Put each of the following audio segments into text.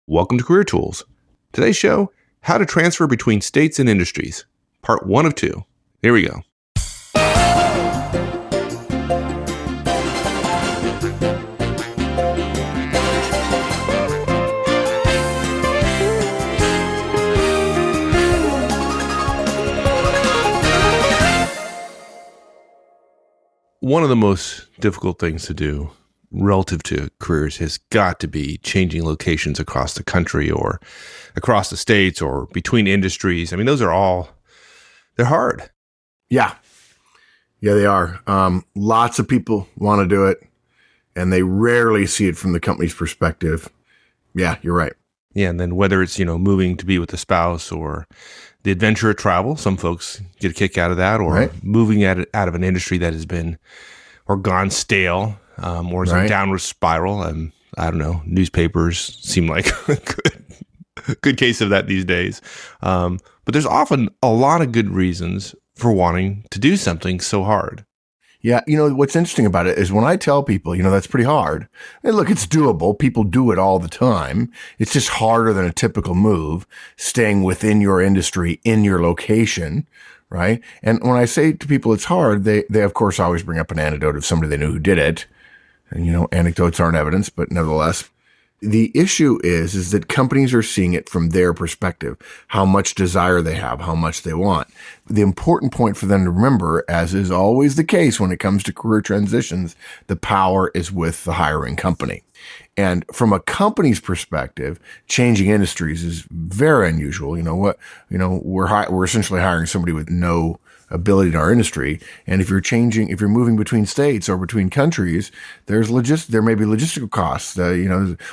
Welcome to Career Tools. Today's show, how to transfer between states and industries. Part 1 of 2. Here we go. One of the most difficult things to do relative to careers has got to be changing locations across the country or across the states or between industries. I mean, those are all, they're hard. Yeah, they are. Lots of people want to do it, and they rarely see it from the company's perspective. Yeah, you're right. Yeah, and then whether it's, moving to be with a spouse or the adventure of travel, some folks get a kick out of that, or Right. moving out of an industry that has been or gone stale, or is a downward spiral. I don't know. Newspapers seem like a good case of that these days. But there's often a lot of good reasons for wanting to do something so hard. Yeah, what's interesting about it is when I tell people, that's pretty hard. And look, it's doable. People do it all the time. It's just harder than a typical move, staying within your industry, in your location, right? And when I say to people it's hard, they of course always bring up an anecdote of somebody they knew who did it. And, anecdotes aren't evidence, but nevertheless, the issue is that companies are seeing it from their perspective, how much desire they have, how much they want. The important point for them to remember, as is always the case when it comes to career transitions, the power is with the hiring company. And from a company's perspective, changing industries is very unusual. We're essentially hiring somebody with no ability in our industry. And if you're moving between states or between countries, there may be logistical costs.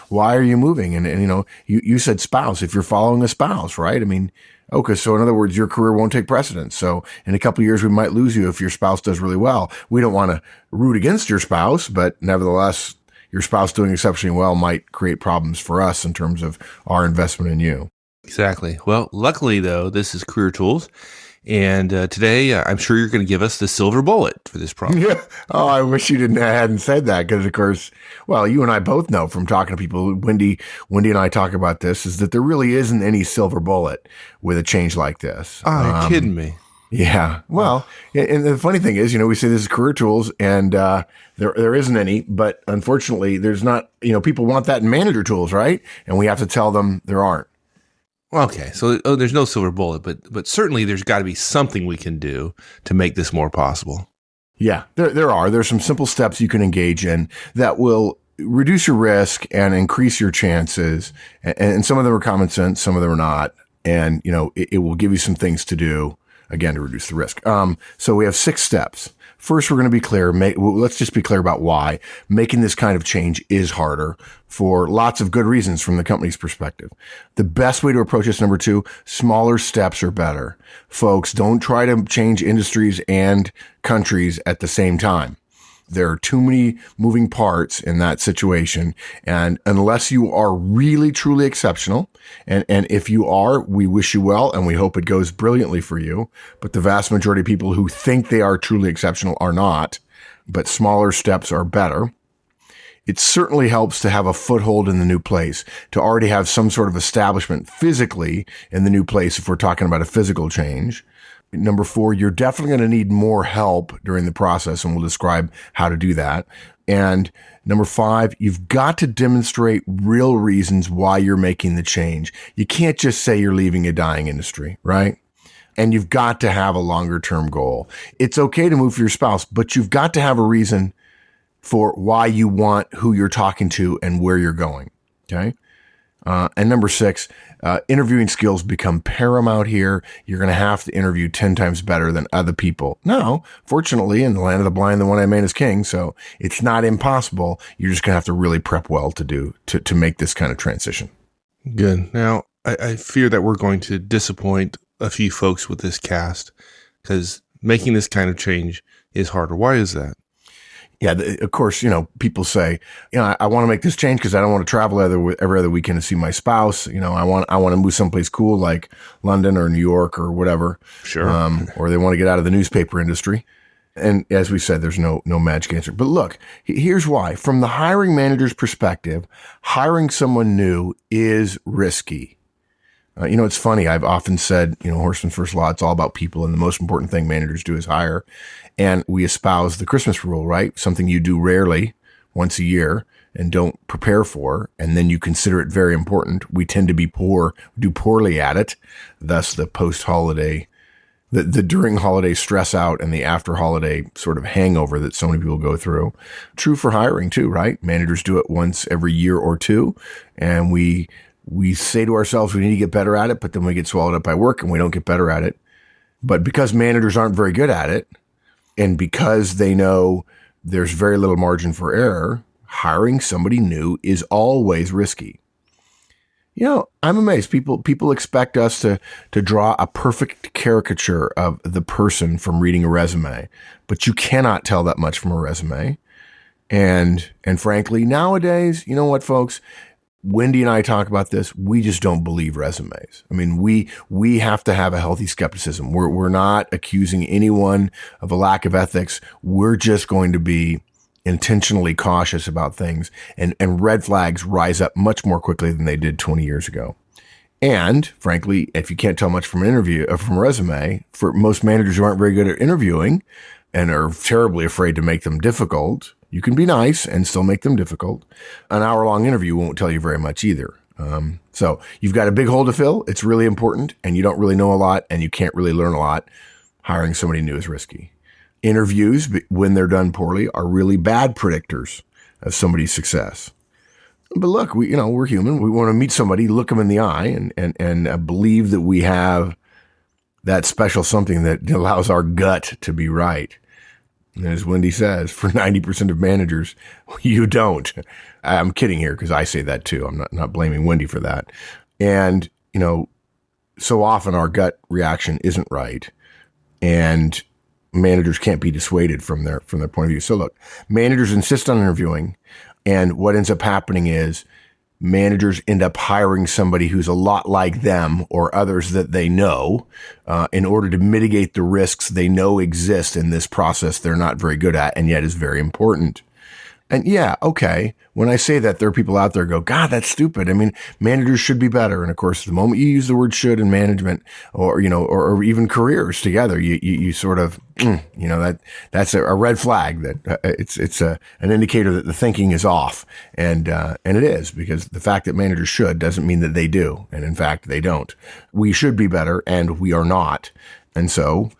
Why are you moving? And you said spouse, if you're following a spouse, right? I mean, okay. So in other words, your career won't take precedence. So in a couple of years, we might lose you if your spouse does really well. We don't want to root against your spouse, but nevertheless, your spouse doing exceptionally well might create problems for us in terms of our investment in you. Exactly. Well, luckily though, this is Career Tools. And today, I'm sure you're going to give us the silver bullet for this problem. Yeah. Oh, I wish you hadn't said that because, of course, well, you and I both know from talking to people, Wendy and I talk about this, is that there really isn't any silver bullet with a change like this. Oh, you're kidding me. Yeah. Well, and the funny thing is, we say this is Career Tools, and there isn't any, but unfortunately, there's not. People want that in manager tools, right? And we have to tell them there aren't. Okay, so there's no silver bullet, but certainly there's got to be something we can do to make this more possible. Yeah, there are. There's some simple steps you can engage in that will reduce your risk and increase your chances. And some of them are common sense, some of them are not. And, it will give you some things to do, again, to reduce the risk. So we have 6 steps. First, we're going to be clear. Let's just be clear about why making this kind of change is harder for lots of good reasons from the company's perspective. The best way to approach this, number 2, smaller steps are better. Folks, don't try to change industries and countries at the same time. There are too many moving parts in that situation. And unless you are really, truly exceptional, and if you are, we wish you well and we hope it goes brilliantly for you. But the vast majority of people who think they are truly exceptional are not. But smaller steps are better. It certainly helps to have a foothold in the new place, to already have some sort of establishment physically in the new place if we're talking about a physical change. Number 4, you're definitely going to need more help during the process, and we'll describe how to do that. And number 5, you've got to demonstrate real reasons why you're making the change. You can't just say you're leaving a dying industry, right? And you've got to have a longer term goal. It's okay to move for your spouse, but you've got to have a reason for why you want who you're talking to and where you're going. Okay. And number 6, interviewing skills become paramount here. You're going to have to interview 10 times better than other people. Now, fortunately, in the land of the blind, the one-eyed man is king. So it's not impossible. You're just going to have to really prep well to make this kind of transition. Good. Now, I fear that we're going to disappoint a few folks with this cast because making this kind of change is harder. Why is that? Yeah, of course, people say, I want to make this change because I don't want to travel every other weekend to see my spouse. I want to move someplace cool like London or New York or whatever. Sure. Or they want to get out of the newspaper industry. And as we said, there's no magic answer. But look, here's why. From the hiring manager's perspective, hiring someone new is risky. It's funny. I've often said, Horstman's First Law, it's all about people. And the most important thing managers do is hire. And we espouse the Christmas rule, right? Something you do rarely, once a year, and don't prepare for, and then you consider it very important. We tend to do poorly at it. Thus the post-holiday, the during holiday stress out and the after holiday sort of hangover that so many people go through. True for hiring too, right? Managers do it once every year or two. And we say to ourselves, we need to get better at it, but then we get swallowed up by work and we don't get better at it. But because managers aren't very good at it, and because they know there's very little margin for error, hiring somebody new is always risky. I'm amazed. People expect us to draw a perfect caricature of the person from reading a resume, but you cannot tell that much from a resume. And frankly, nowadays, you know what, folks? Wendy and I talk about this. We just don't believe resumes. I mean, we have to have a healthy skepticism. We're not accusing anyone of a lack of ethics. We're just going to be intentionally cautious about things, and red flags rise up much more quickly than they did 20 years ago. And frankly, if you can't tell much from an interview or from a resume, for most managers who aren't very good at interviewing and are terribly afraid to make them difficult, you can be nice and still make them difficult. An hour-long interview won't tell you very much either. So you've got a big hole to fill. It's really important, and you don't really know a lot, and you can't really learn a lot. Hiring somebody new is risky. Interviews, when they're done poorly, are really bad predictors of somebody's success. But look, we're human. We want to meet somebody, look them in the eye, and believe that we have that special something that allows our gut to be right. And as Wendy says, for 90% of managers, you don't. I'm kidding here because I say that too. I'm not blaming Wendy for that. And, so often our gut reaction isn't right. And managers can't be dissuaded from their point of view. So look, managers insist on interviewing. And what ends up happening is managers end up hiring somebody who's a lot like them or others that they know in order to mitigate the risks they know exist in this process they're not very good at and yet is very important. And yeah, okay, when I say that, there are people out there who go, God, that's stupid. I mean, managers should be better. And of course, the moment you use the word should in management or even careers together, you sort of, that's a red flag that it's an indicator that the thinking is off. And it is, because the fact that managers should doesn't mean that they do. And in fact, they don't. We should be better and we are not. And so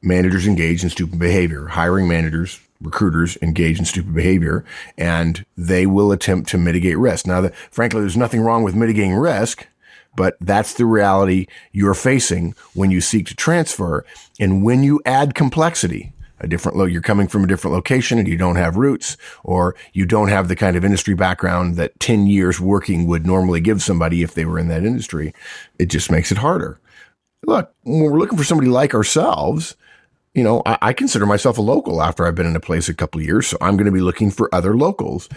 managers engage in stupid behavior. Hiring managers, recruiters engage in stupid behavior, and they will attempt to mitigate risk. Now, frankly, there's nothing wrong with mitigating risk, but that's the reality you're facing when you seek to transfer. And when you add complexity, you're coming from a different location and you don't have roots, or you don't have the kind of industry background that 10 years working would normally give somebody if they were in that industry, it just makes it harder. Look, when we're looking for somebody like ourselves, I consider myself a local after I've been in a place a couple of years. So I'm going to be looking for other locals.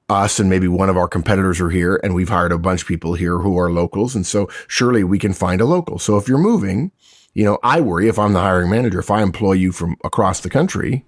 Us and maybe one of our competitors are here, and we've hired a bunch of people here who are locals. And so surely we can find a local. So if you're moving, I worry if I'm the hiring manager, if I employ you from across the country,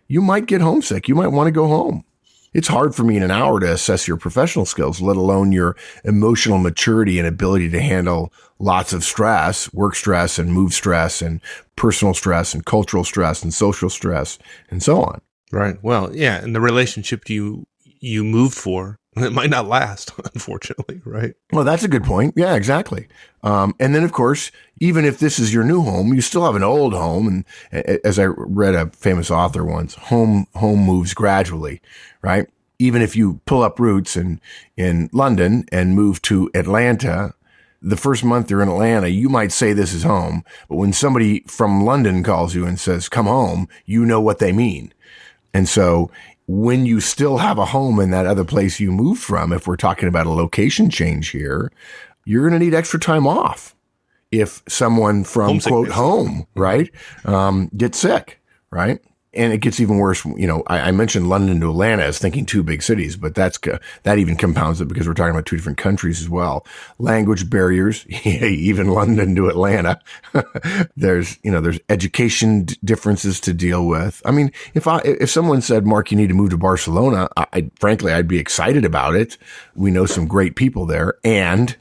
you might get homesick. You might want to go home. It's hard for me in an hour to assess your professional skills, let alone your emotional maturity and ability to handle lots of stress, work stress and move stress and personal stress and cultural stress and social stress and so on. Right. Well, yeah. And the relationship you moved for, it might not last, unfortunately. Right. Well, that's a good point. Yeah, exactly. And then, of course, even if this is your new home, you still have an old home. And as I read a famous author once, home moves gradually, right? Even if you pull up roots in London and move to Atlanta, the first month you're in Atlanta, you might say this is home. But when somebody from London calls you and says, come home, you know what they mean. And so when you still have a home in that other place you moved from, if we're talking about a location change here, you're going to need extra time off if someone from, quote, home, right, gets sick, right? And it gets even worse. I mentioned London to Atlanta as thinking two big cities, but that even compounds it because we're talking about two different countries as well. Language barriers, even London to Atlanta. There's education differences to deal with. I mean, if someone said, Mark, you need to move to Barcelona, frankly, I'd be excited about it. We know some great people there. And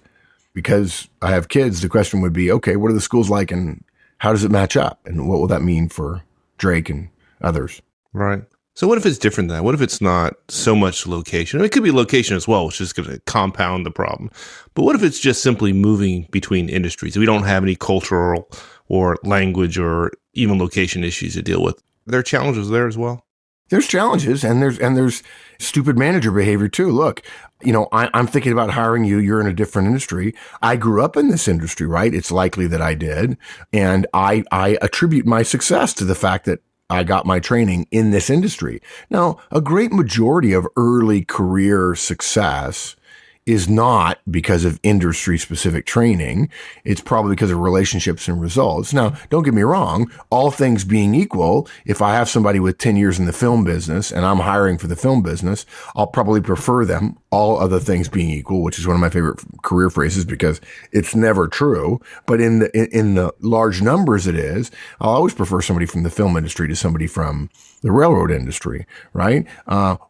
because I have kids, the question would be, okay, what are the schools like and how does it match up? And what will that mean for Drake and others? Right. So what if it's different than that? What if it's not so much location? It could be location as well, which is going to compound the problem. But what if it's just simply moving between industries? We don't have any cultural or language or even location issues to deal with. Are there challenges there as well? There's challenges and there's stupid manager behavior too. Look, I'm thinking about hiring you. You're in a different industry. I grew up in this industry, right? It's likely that I did. And I attribute my success to the fact that I got my training in this industry. Now, a great majority of early career success is not because of industry-specific training. It's probably because of relationships and results. Now, don't get me wrong. All things being equal, if I have somebody with 10 years in the film business and I'm hiring for the film business, I'll probably prefer them, all other things being equal, which is one of my favorite career phrases because it's never true. But in the large numbers it is, I'll always prefer somebody from the film industry to somebody from the railroad industry, right?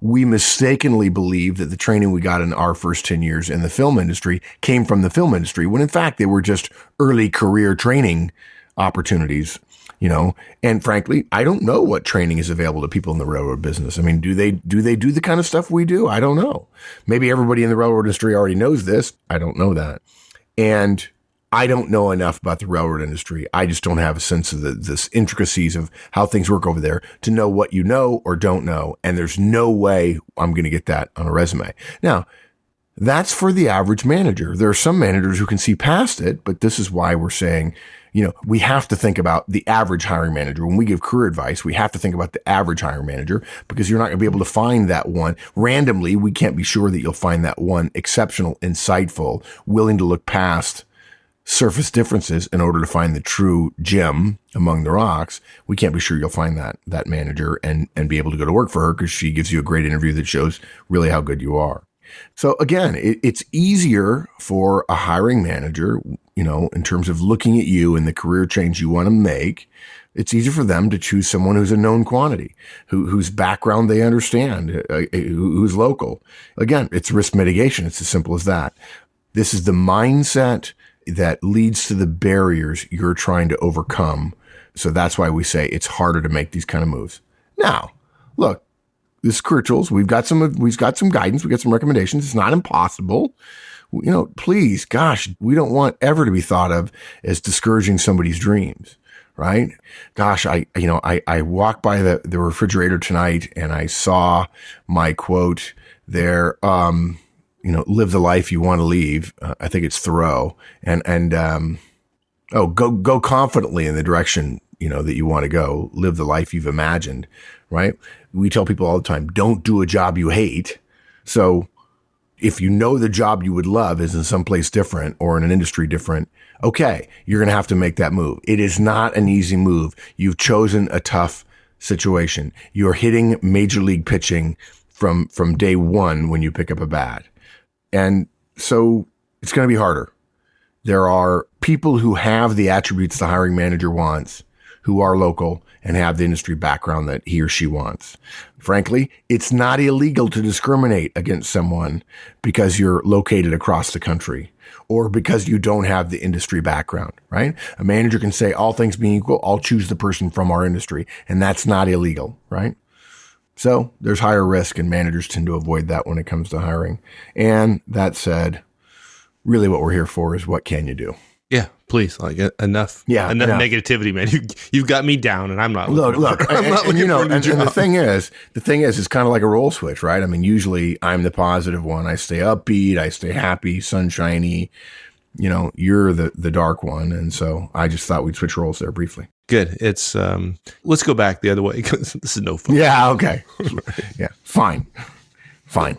We mistakenly believe that the training we got in our first 10 years in the film industry came from the film industry, when in fact they were just early career training opportunities, and frankly, I don't know what training is available to people in the railroad business. I mean, do they do the kind of stuff we do? I don't know. Maybe everybody in the railroad industry already knows this. I don't know that. And I don't know enough about the railroad industry. I just don't have a sense of the intricacies of how things work over there to know what you know or don't know. And there's no way I'm going to get that on a resume. Now, that's for the average manager. There are some managers who can see past it, but this is why we're saying, we have to think about the average hiring manager. When we give career advice, we have to think about the average hiring manager because you're not going to be able to find that one randomly. We can't be sure that you'll find that one exceptional, insightful, willing to look past surface differences in order to find the true gem among the rocks. We can't be sure you'll find that manager and be able to go to work for her because she gives you a great interview that shows really how good you are. So again, it's easier for a hiring manager, in terms of looking at you and the career change you want to make. It's easier for them to choose someone who's a known quantity, whose background they understand, who's local. Again, it's risk mitigation. It's as simple as that. This is the mindset that leads to the barriers you're trying to overcome. So that's why we say it's harder to make these kind of moves. Now, look, this is Career Tools. We've got some guidance. We've got some recommendations. It's not impossible. Please, gosh, we don't want ever to be thought of as discouraging somebody's dreams, right? Gosh, I walked by the refrigerator tonight and I saw my quote there, live the life you want to leave. I think it's Thoreau and go confidently in the direction, that you want to go, live the life you've imagined, right? We tell people all the time, don't do a job you hate. So if you know the job you would love is in some place different or in an industry different, okay, you're going to have to make that move. It is not an easy move. You've chosen a tough situation. You're hitting major league pitching from day one when you pick up a bat. And so it's going to be harder. There are people who have the attributes the hiring manager wants, who are local and have the industry background that he or she wants. Frankly, it's not illegal to discriminate against someone because you're located across the country or because you don't have the industry background, right? A manager can say, all things being equal, I'll choose the person from our industry, and that's not illegal, right? So there's higher risk, and managers tend to avoid that when it comes to hiring. And that said, really what we're here for is what can you do? Yeah, please, enough. Yeah, enough negativity, man. You've got me down, and I'm not. Look. I'm not looking for a new job. And the thing is, it's kind of like a roll switch, right? I mean, usually I'm the positive one. I stay upbeat. I stay happy, sunshiny. You're the dark one, and so I just thought we'd switch roles there briefly. Good. It's let's go back the other way because this is no fun. Yeah. Okay. Yeah. Fine.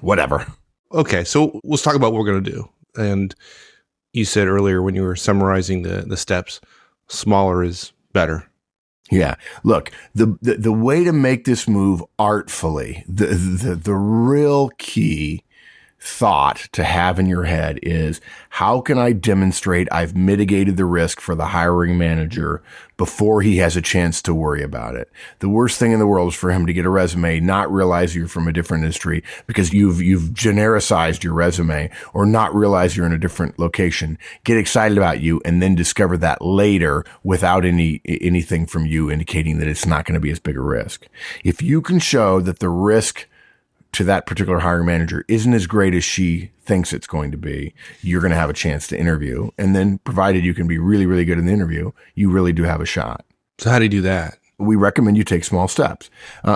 Whatever. Okay. So let's talk about what we're going to do. And you said earlier when you were summarizing the steps, smaller is better. Yeah. Look, the way to make this move artfully, the real key thought to have in your head is, how can I demonstrate I've mitigated the risk for the hiring manager before he has a chance to worry about it? The worst thing in the world is for him to get a resume, not realize you're from a different industry because you've genericized your resume, or not realize you're in a different location, get excited about you, and then discover that later without anything from you indicating that it's not going to be as big a risk. If you can show that the risk to that particular hiring manager isn't as great as she thinks it's going to be, you're going to have a chance to interview. And then, provided you can be really, really good in the interview, you really do have a shot. So how do you do that? We recommend you take small steps.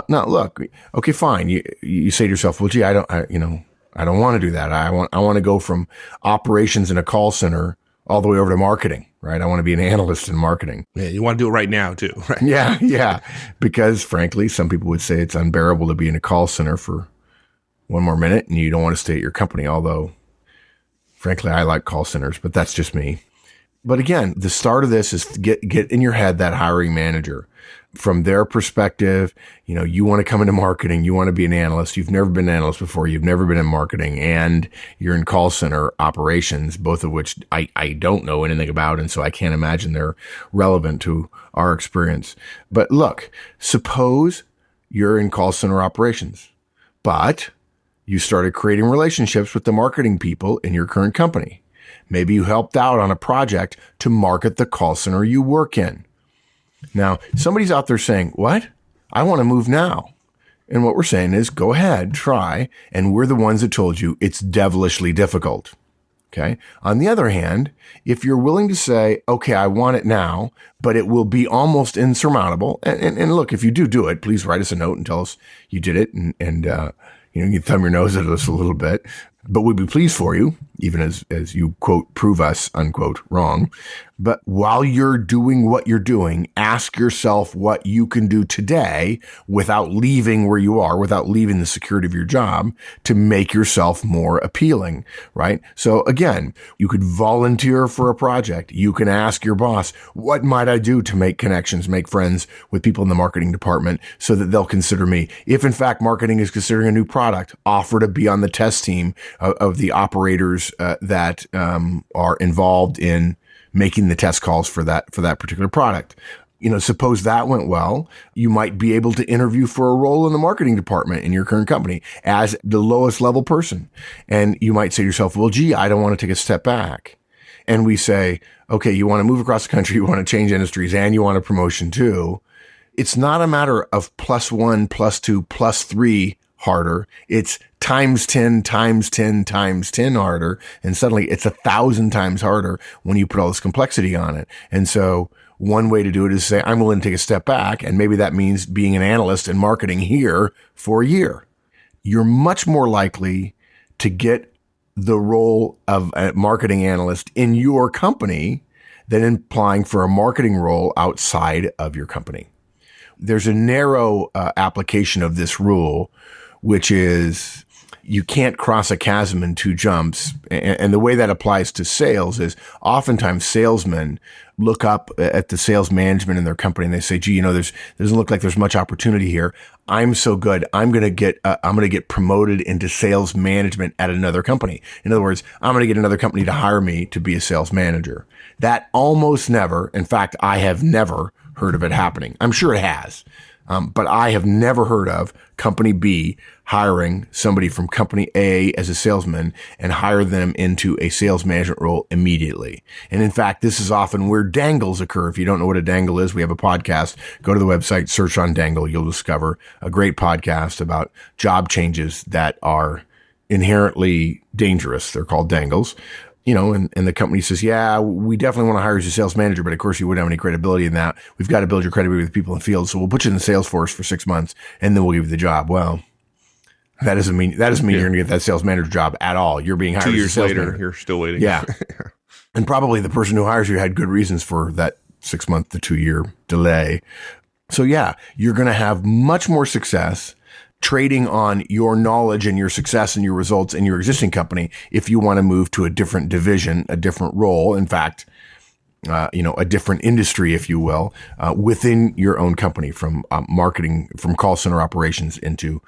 Now, look, okay, fine. You say to yourself, well, gee, I don't want to do that. I want to go from operations in a call center all the way over to marketing, right? I want to be an analyst in marketing. Yeah, you want to do it right now too, right? Yeah. Because frankly, some people would say it's unbearable to be in a call center for one more minute and you don't want to stay at your company. Although, frankly, I like call centers, but that's just me. But again, the start of this is get in your head that hiring manager. From their perspective, you want to come into marketing, you want to be an analyst. You've never been an analyst before. You've never been in marketing, and you're in call center operations, both of which I don't know anything about. And so I can't imagine they're relevant to our experience. But look, suppose you're in call center operations, but you started creating relationships with the marketing people in your current company. Maybe you helped out on a project to market the call center you work in. Now, somebody's out there saying, what? I want to move now. And what we're saying is, go ahead, try. And we're the ones that told you it's devilishly difficult. Okay. On the other hand, if you're willing to say, okay, I want it now, but it will be almost insurmountable. And look, if you do it, please write us a note and tell us you did it. And you can thumb your nose at us a little bit, but we'd be pleased for you, even as you, quote, prove us, unquote, wrong. But while you're doing what you're doing, ask yourself what you can do today without leaving where you are, without leaving the security of your job, to make yourself more appealing, right? So again, you could volunteer for a project. You can ask your boss, what might I do to make connections, make friends with people in the marketing department so that they'll consider me? If in fact marketing is considering a new product, offer to be on the test team of the operators that are involved in making the test calls for that particular product. Suppose that went well, you might be able to interview for a role in the marketing department in your current company as the lowest level person. And you might say to yourself, well, gee, I don't want to take a step back. And we say, okay, you want to move across the country, you want to change industries, and you want a promotion too. It's not a matter of +1, +2, +3 harder. It's times 10, times 10, times 10 harder. And suddenly it's 1,000 times harder when you put all this complexity on it. And so one way to do it is say, I'm willing to take a step back. And maybe that means being an analyst in marketing here for a year. You're much more likely to get the role of a marketing analyst in your company than applying for a marketing role outside of your company. There's a narrow application of this rule, which is you can't cross a chasm in 2 jumps. And the way that applies to sales is oftentimes salesmen look up at the sales management in their company and they say, gee, doesn't look like there's much opportunity here. I'm so good. I'm going to get promoted into sales management at another company. In other words, I'm going to get another company to hire me to be a sales manager. That almost never, in fact, I have never heard of it happening. I'm sure it has. But I have never heard of company B hiring somebody from company A as a salesman and hire them into a sales management role immediately. And in fact, this is often where dangles occur. If you don't know what a dangle is, we have a podcast. Go to the website, search on dangle. You'll discover a great podcast about job changes that are inherently dangerous. They're called dangles. And the company says, yeah, we definitely want to hire you as a sales manager, but of course you wouldn't have any credibility in that. We've got to build your credibility with people in the field. So we'll put you in the sales force for 6 months and then we'll give you the job. Well, that doesn't mean you're going to get that sales manager job at all. You're being hired 2 years as a sales later, manager. you're still waiting. Yeah. And probably the person who hires you had good reasons for that 6 month to 2 year delay. So yeah, you're going to have much more success trading on your knowledge and your success and your results in your existing company if you want to move to a different division, a different role. In fact, a different industry, if you will, within your own company, from marketing, from call center operations into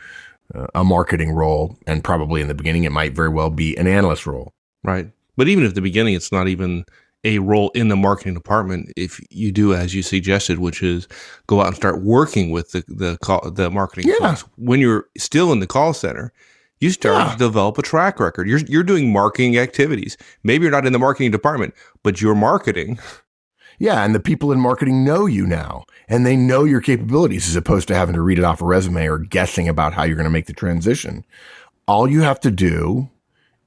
a marketing role. And probably in the beginning, it might very well be an analyst role. Right. But even at the beginning, it's not even a role in the marketing department. If you do, as you suggested, which is go out and start working with the marketing folks. When you're still in the call center, you start to develop a track record. You're doing marketing activities. Maybe you're not in the marketing department, but you're marketing. Yeah, and the people in marketing know you now, and they know your capabilities as opposed to having to read it off a resume or guessing about how you're going to make the transition. All you have to do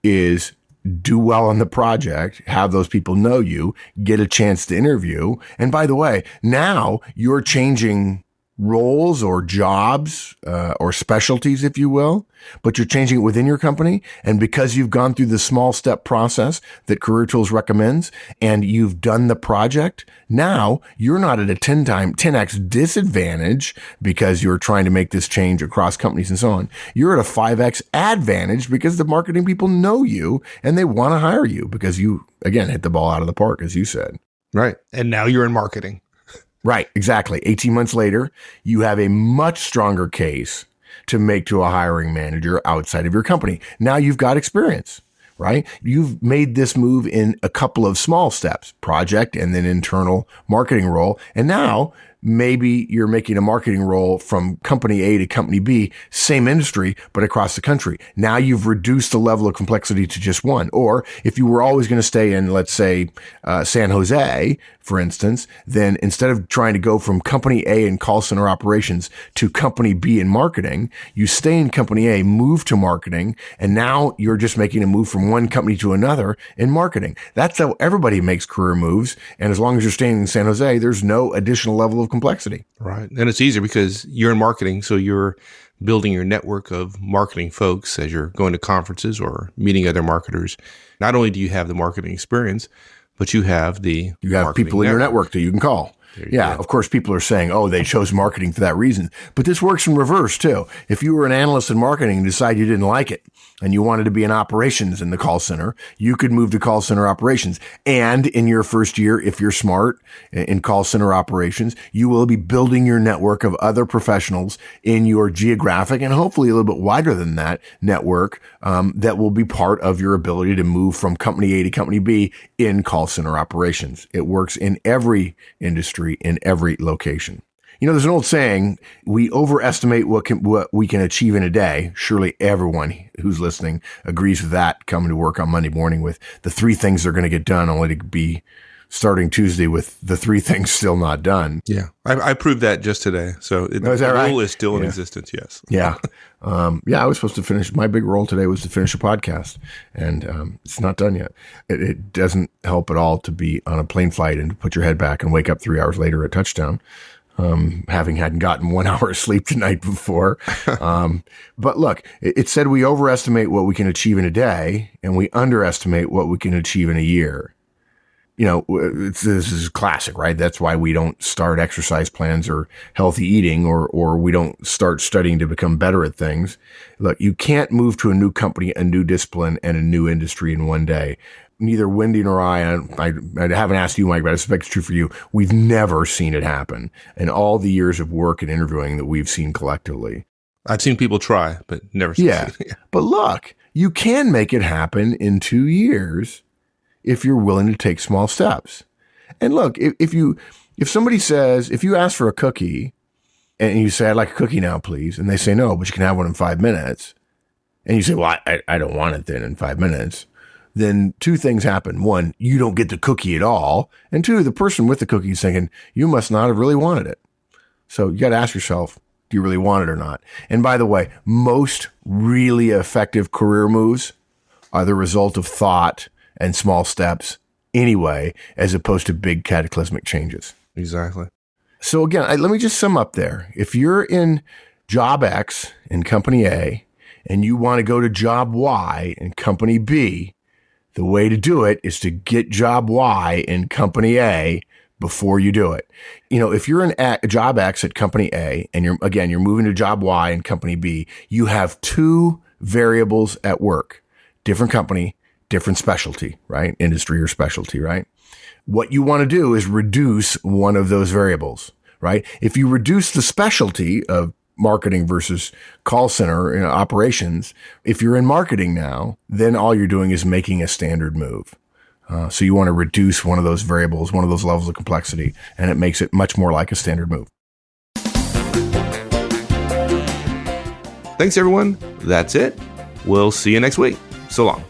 is do well on the project, have those people know you, get a chance to interview. And by the way, now you're changing roles or jobs or specialties, if you will, but you're changing it within your company. And because you've gone through the small step process that Career Tools recommends and you've done the project, now you're not at a 10x disadvantage because you're trying to make this change across companies and so on. You're at a 5x advantage because the marketing people know you and they want to hire you because you, again, hit the ball out of the park, as you said. Right. And now you're in marketing. Right, exactly. 18 months later, you have a much stronger case to make to a hiring manager outside of your company. Now you've got experience, right? You've made this move in a couple of small steps, project and then internal marketing role. And now maybe you're making a marketing role from company A to company B, same industry, but across the country. Now you've reduced the level of complexity to just one. Or if you were always going to stay in, let's say, San Jose, for instance, then instead of trying to go from company A in call center operations to company B in marketing, you stay in company A, move to marketing, and now you're just making a move from one company to another in marketing. That's how everybody makes career moves. And as long as you're staying in San Jose, there's no additional level of complexity. Right. And it's easier because you're in marketing, so you're building your network of marketing folks as you're going to conferences or meeting other marketers. Not only do you have the marketing experience, but you have people in your network that you can call. Yeah, of course, people are saying, oh, they chose marketing for that reason. But this works in reverse, too. If you were an analyst in marketing and decide you didn't like it and you wanted to be in operations in the call center, you could move to call center operations. And in your first year, if you're smart in call center operations, you will be building your network of other professionals in your geographic and hopefully a little bit wider than that network that will be part of your ability to move from company A to company B in call center operations. It works in every industry, in every location. You know, there's an old saying, we overestimate what we can achieve in a day. Surely everyone who's listening agrees with that, coming to work on Monday morning with the 3 things they're going to get done, only to be starting Tuesday with the 3 things still not done. Yeah. I proved that just today. So the rule is still in existence. Yes. Yeah. I was supposed to finish. My big role today was to finish a podcast, and it's not done yet. It doesn't help at all to be on a plane flight and put your head back and wake up 3 hours later at touchdown, having hadn't gotten 1 hour of sleep the night before. But look, it said we overestimate what we can achieve in a day, and we underestimate what we can achieve in a year. You know, this is classic, right? That's why we don't start exercise plans or healthy eating, or we don't start studying to become better at things. Look, you can't move to a new company, a new discipline, and a new industry in one day. Neither Wendy nor I haven't asked you, Mike, but I suspect it's true for you. We've never seen it happen in all the years of work and interviewing that we've seen collectively. I've seen people try, but never seen it. Yeah. But look, you can make it happen in 2 years if you're willing to take small steps. And look, if somebody says, if you ask for a cookie and you say, I'd like a cookie now, please. And they say, no, but you can have one in 5 minutes. And you say, well, I don't want it then in 5 minutes. Then 2 things happen. 1, you don't get the cookie at all. And 2, the person with the cookie is thinking, you must not have really wanted it. So you got to ask yourself, do you really want it or not? And by the way, most really effective career moves are the result of thought and small steps anyway, as opposed to big cataclysmic changes. Exactly. So again, let me just sum up there. If you're in job X in company A and you want to go to job Y in company B, the way to do it is to get job Y in company A before you do it. You know, if you're in job X at company A and you're moving to job Y in company B, you have 2 variables at work, different company, different specialty, right? Industry or specialty, right? What you want to do is reduce one of those variables, right? If you reduce the specialty of marketing versus call center operations, if you're in marketing now, then all you're doing is making a standard move. So you want to reduce one of those variables, one of those levels of complexity, and it makes it much more like a standard move. Thanks, everyone. That's it. We'll see you next week. So long.